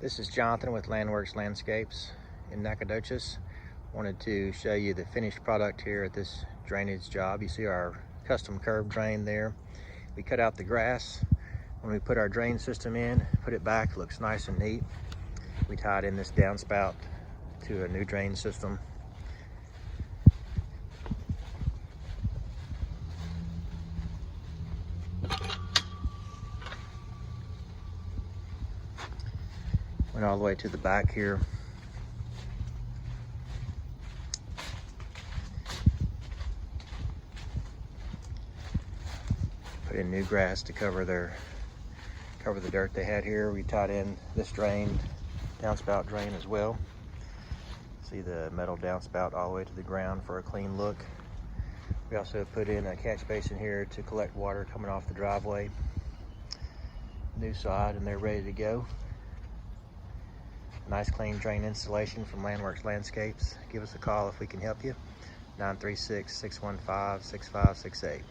This is Jonathan with Landworks Landscapes in Nacogdoches. Wanted to show you the finished product here at this drainage job. You see our custom curb drain there. We cut out the grass. When we put our drain system in, put it back, looks nice and neat. We tied in this downspout to a new drain system. Went all the way to the back here. Put in new grass to cover the dirt they had here. We tied in this drain, downspout drain as well. See the metal downspout all the way to the ground for a clean look. We also put in a catch basin here to collect water coming off the driveway. New side, and they're ready to go. Nice clean drain installation from Landworks Landscapes. Give us a call if we can help you. 936-615-6568.